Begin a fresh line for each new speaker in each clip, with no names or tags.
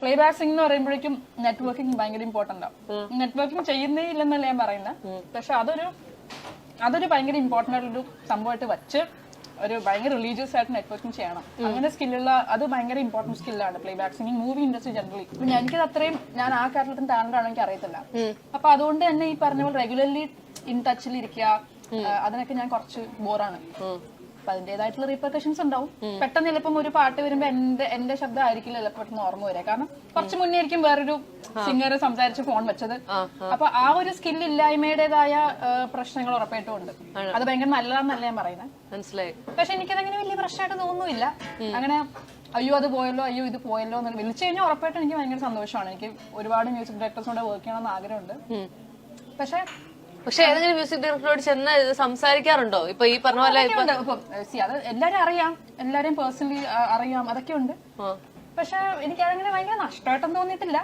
Playback Singh എന്ന് പറയുമ്പോഴേക്കും networking ഭയങ്കര ഇമ്പോർട്ടന്റ് ആണ്. നെറ്റ്വർക്കിംഗ് ചെയ്യുന്നേ ഇല്ലെന്നല്ല ഞാൻ പറയുന്നത്, പക്ഷെ അതൊരു ഭയങ്കര ഇമ്പോർട്ടന്റ് ആയിട്ടുള്ളൊരു സംഭവമായിട്ട് വെച്ച് ഒരു ഭയങ്കര റിലീജിയസ് ആയിട്ട് നെറ്റ്വർക്കിംഗ് ചെയ്യണം. അങ്ങനെ സ്കില്ലുള്ള അത് ഭയങ്കര ഇമ്പോർട്ടന്റ് സ്കില്ലാണ് playback singing movie industry generally. എനിക്കത് അത്രയും ഞാൻ ആ കാര്യത്തിൽ ടാലന്റ് ആണോ എനിക്ക് അറിയത്തില്ല. അപ്പൊ അതുകൊണ്ട് തന്നെ ഈ പറഞ്ഞ പോലെ റെഗുലർലി ഇൻ ടച്ചിൽ ഇരിക്കുക, അതിനൊക്കെ ഞാൻ കുറച്ച് ബോറാണ്. അപ്പൊ അതിന്റേതായിട്ടുള്ള റീപെർക്കഷൻസ് ഉണ്ടാവും. പെട്ടെന്ന് ചിലപ്പം ഒരു പാട്ട് വരുമ്പോ എന്റെ ശബ്ദം ആയിരിക്കില്ല ചിലപ്പോൾ പെട്ടെന്ന് ഓർമ്മ വരിക. കാരണം കുറച്ച് മുന്നേ ആയിരിക്കും വേറൊരു സിംഗർ സംസാരിച്ച് ഫോൺ വെച്ചത്. അപ്പൊ ആ ഒരു സ്കിൽ ഇല്ലായ്മയുടേതായ പ്രശ്നങ്ങൾ ഉറപ്പായിട്ടും ഉണ്ട്. അത് ഭയങ്കര നല്ലതാണെന്നല്ല ഞാൻ പറയുന്നത്,
മനസ്സിലായി.
പക്ഷെ എനിക്കതങ്ങനെ വലിയ പ്രശ്നമായിട്ട് തോന്നുന്നില്ല. അങ്ങനെ അയ്യോ അത് പോയല്ലോ, അയ്യോ ഇത് പോയല്ലോ എന്ന് വിളിച്ചു കഴിഞ്ഞാൽ ഉറപ്പായിട്ടും എനിക്ക് ഭയങ്കര സന്തോഷമാണ്. എനിക്ക് ഒരുപാട് മ്യൂസിക് ഡയറക്ടേഴ്സിനോട് വർക്ക് ചെയ്യണമെന്ന് ആഗ്രഹമുണ്ട്.
പക്ഷെ ഏതെങ്കിലും മ്യൂസിക് ഡയറക്ടറോട് ചെന്ന് സംസാരിക്കാറുണ്ടോ? ഇപ്പൊ ഈ പറഞ്ഞ പോലെ
അത് എല്ലാരും അറിയാം, എല്ലാരെയും പേഴ്സണലി അറിയാം, അതൊക്കെ ഉണ്ട്. പക്ഷെ എനിക്ക് അതങ്ങനെ ഭയങ്കര നഷ്ടമായിട്ടൊന്നും തോന്നിയിട്ടില്ല.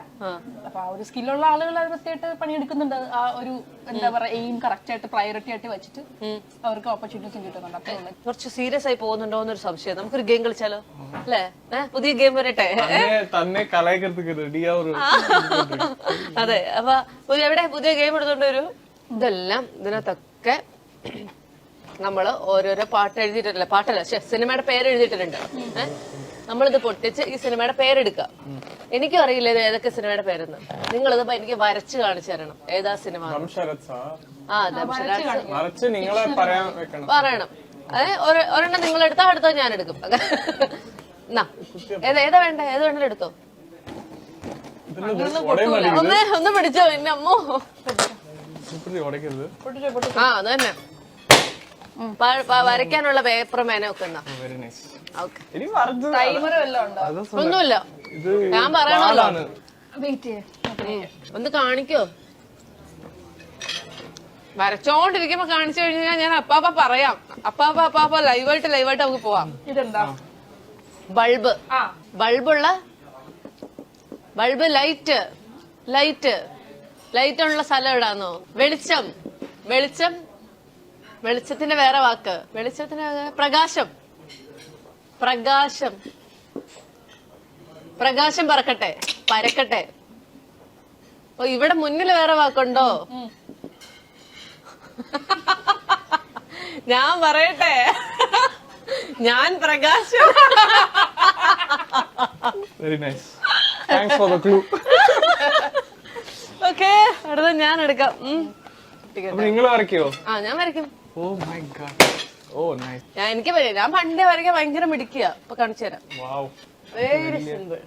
അപ്പൊ ആ ഒരു സ്കില്ലുള്ള ആളുകൾ അത് കൃത്യമായിട്ട് പണിയെടുക്കുന്നുണ്ട്. ആ ഒരു എന്താ പറയാ എയിം കറക്റ്റ് ആയിട്ട് പ്രയോറിറ്റി ആയിട്ട് വെച്ചിട്ട് അവർക്ക് ഓപ്പർച്യൂണിറ്റീസും കിട്ടുന്നുണ്ട്. അത്രേ ഉള്ളൂ.
കുറച്ച് സീരിയസ് ആയി പോകുന്നുണ്ടോ എന്നൊരു സംശയം. നമുക്കൊരു ഗെയിം കളിച്ചാലോ? അല്ലേ, പുതിയ ഗെയിം വരട്ടെ. അതെ, അപ്പൊ പുതിയ ഗെയിം എടുത്തോണ്ട് വരൂ. ഇതെല്ലാം ഇതിനകത്തൊക്കെ നമ്മള് ഓരോരോ പാട്ട് എഴുതിയിട്ടില്ല, പാട്ടല്ല സിനിമയുടെ പേര് എഴുതിയിട്ടുണ്ട്. നമ്മളിത് പൊട്ടിച്ച് ഈ സിനിമയുടെ പേരെടുക്കുക. എനിക്കും അറിയില്ല ഇത് ഏതൊക്കെ സിനിമയുടെ പേരെന്ന്. നിങ്ങളിത് എനിക്ക് വരച്ച് കാണിച്ചു തരണം ഏതാ സിനിമ. പറയണം. ഒരെണ്ണം നിങ്ങൾ എടുത്തോ, അടുത്തോ ഞാൻ എടുക്കും. ഏതാ വേണ്ട, ഏത് വേണമെങ്കിലും എടുത്തോ. ഒന്ന് പിടിച്ചോ എന്നെ അമ്മോ. ആ അത് തന്നെ, വരയ്ക്കാനുള്ള പേപ്പർ മേനൊക്കെ ഒന്നുമില്ല. ഞാൻ പറയണല്ലോ, ഒന്ന് കാണിക്കോ. വരച്ചോണ്ടിരിക്കുമ്പോ കാണിച്ചു കഴിഞ്ഞാൽ ഞാൻ അപ്പാപ്പ പറയാം. അപ്പാപ്പ ലൈവായിട്ട് നമുക്ക് പോവാം.
ഇതെന്താ?
ബൾബ്. ലൈറ്റ് ഉള്ള സ്ഥലം എവിടാന്നോ? വെളിച്ചത്തിന്റെ വേറെ വാക്ക്, പ്രകാശം പരക്കട്ടെ. ഓ, ഇവിടെ മുന്നിൽ വേറെ വാക്കുണ്ടോ? ഞാൻ പറയട്ടെ, ഞാൻ പ്രകാശം.
Very nice, thanks for the clue.
Okay, അടുത്ത ഞാൻ എടുക്കാം.
നിങ്ങൾ വരയ്ക്കോ?
ഞാൻ വരയ്ക്കും.
Oh my God, oh nice.
ഞാൻ പണ്ടേ വരയ്ക്കാൻ ഭയങ്കര മിടിക്കുക. ഇപ്പൊ കാണിച്ചു തരാം.
Wow,
very simple.